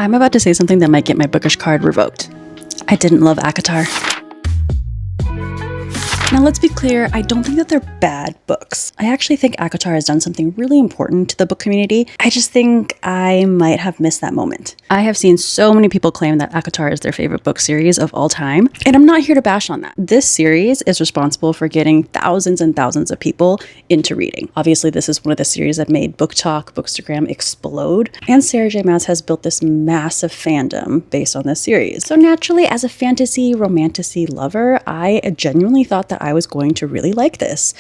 I'm about to say something that might get my bookish card revoked. I didn't love ACOTAR. Now let's be clear, I don't think that they're bad books. I actually think ACOTAR has done something really important to the book community. I just think I might have missed that moment. I have seen so many people claim that ACOTAR is their favorite book series of all time, and I'm not here to bash on that. This series is responsible for getting thousands and thousands of people into reading. Obviously, this is one of the series that made Book Talk, Bookstagram explode, and Sarah J. Maas has built this massive fandom based on this series. So naturally, as a fantasy romantasy lover, I genuinely thought that I was going to really like this.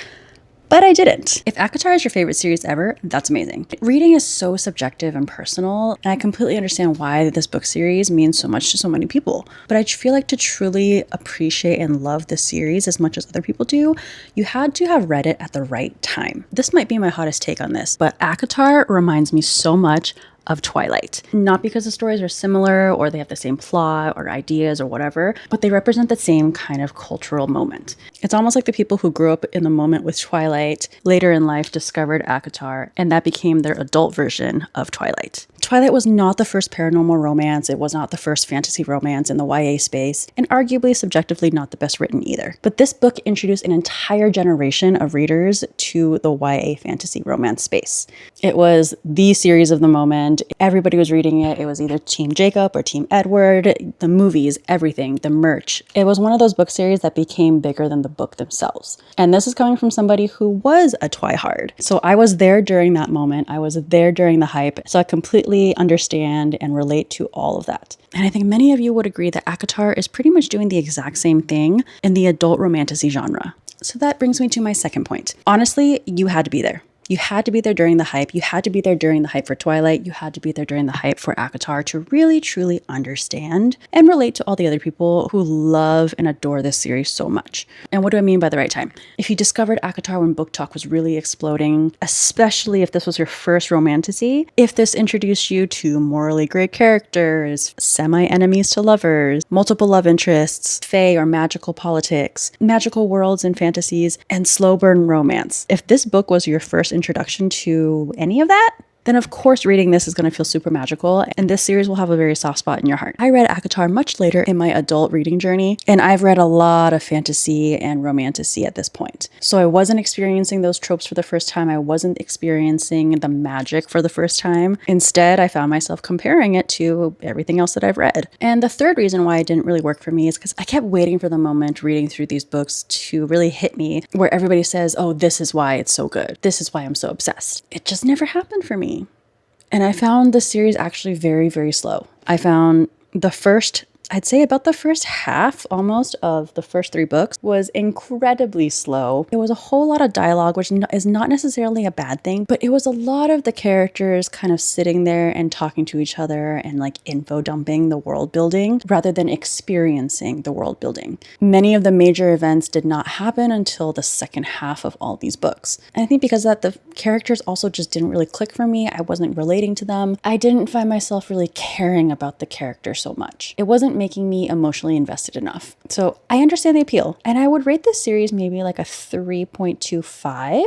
But I didn't. If ACOTAR is your favorite series ever, that's amazing. Reading is so subjective and personal, and I completely understand why this book series means so much to so many people. But I feel like to truly appreciate and love this series as much as other people do, you had to have read it at the right time. This might be my hottest take on this, but ACOTAR reminds me so much of Twilight. Not because the stories are similar or they have the same plot or ideas or whatever, but they represent the same kind of cultural moment. It's almost like the people who grew up in the moment with Twilight later in life discovered ACOTAR, and that became their adult version of Twilight. Twilight was not the first paranormal romance, it was not the first fantasy romance in the YA space, and arguably subjectively not the best written either. But this book introduced an entire generation of readers to the YA fantasy romance space. It was the series of the moment. Everybody was reading it. It was either Team Jacob or Team Edward, the movies, everything, the merch. It was one of those book series that became bigger than the book themselves. And this is coming from somebody who was a Twihard. So I was there during that moment. I was there during the hype. So I completely understand and relate to all of that. And I think many of you would agree that ACOTAR is pretty much doing the exact same thing in the adult romantasy genre. So that brings me to my second point. Honestly, you had to be there. You had to be there during the hype. You had to be there during the hype for Twilight. You had to be there during the hype for ACOTAR to really, truly understand and relate to all the other people who love and adore this series so much. And what do I mean by the right time? If you discovered ACOTAR when Book Talk was really exploding, especially if this was your first romantasy, if this introduced you to morally gray characters, semi-enemies to lovers, multiple love interests, fae or magical politics, magical worlds and fantasies, and slow burn romance. If this book was your first introduction to any of that, then of course reading this is going to feel super magical, and this series will have a very soft spot in your heart. I read ACOTAR much later in my adult reading journey, and I've read a lot of fantasy and romantasy at this point. So I wasn't experiencing those tropes for the first time. I wasn't experiencing the magic for the first time. Instead, I found myself comparing it to everything else that I've read. And the third reason why it didn't really work for me is because I kept waiting for the moment reading through these books to really hit me, where everybody says, oh, this is why it's so good. This is why I'm so obsessed. It just never happened for me. And I found the series actually very, very slow. I found I'd say about the first half almost of the first 3 books was incredibly slow. It was a whole lot of dialogue, which is not necessarily a bad thing, but it was a lot of the characters kind of sitting there and talking to each other and like info dumping the world building rather than experiencing the world building. Many of the major events did not happen until the second half of all these books. And I think because of that, the characters also just didn't really click for me. I wasn't relating to them. I didn't find myself really caring about the character so much. It wasn't making me emotionally invested enough. So I understand the appeal, and I would rate this series maybe like a 3.25.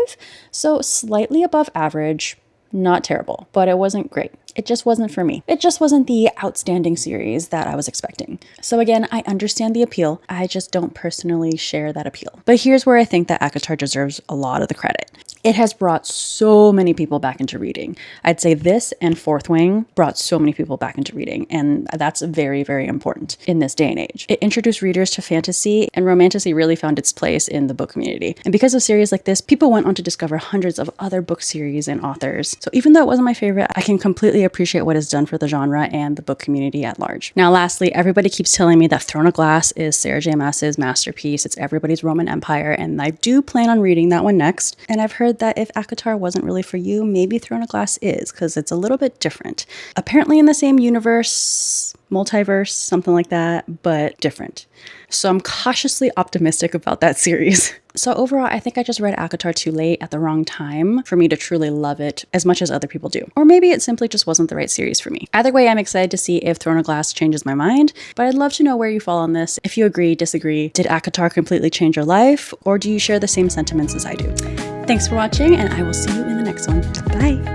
So slightly above average, not terrible, but it wasn't great. It just wasn't for me. It just wasn't the outstanding series that I was expecting. So again, I understand the appeal. I just don't personally share that appeal. But here's where I think that ACOTAR deserves a lot of the credit. It has brought so many people back into reading. I'd say this and Fourth Wing brought so many people back into reading, and that's very, very important in this day and age. It introduced readers to fantasy, and romantasy really found its place in the book community. And because of series like this, people went on to discover hundreds of other book series and authors. So even though it wasn't my favorite, I can completely appreciate what it's done for the genre and the book community at large. Now, lastly, everybody keeps telling me that Throne of Glass is Sarah J. Maas's masterpiece. It's everybody's Roman Empire, and I do plan on reading that one next. And I've heard that if ACOTAR wasn't really for you, maybe Throne of Glass is, because it's a little bit different. Apparently in the same universe, multiverse, something like that, but different. So I'm cautiously optimistic about that series. So overall, I think I just read ACOTAR too late at the wrong time for me to truly love it as much as other people do. Or maybe it simply just wasn't the right series for me. Either way, I'm excited to see if Throne of Glass changes my mind, but I'd love to know where you fall on this. If you agree, disagree, did ACOTAR completely change your life, or do you share the same sentiments as I do? Thanks for watching, and I will see you in the next one. Bye!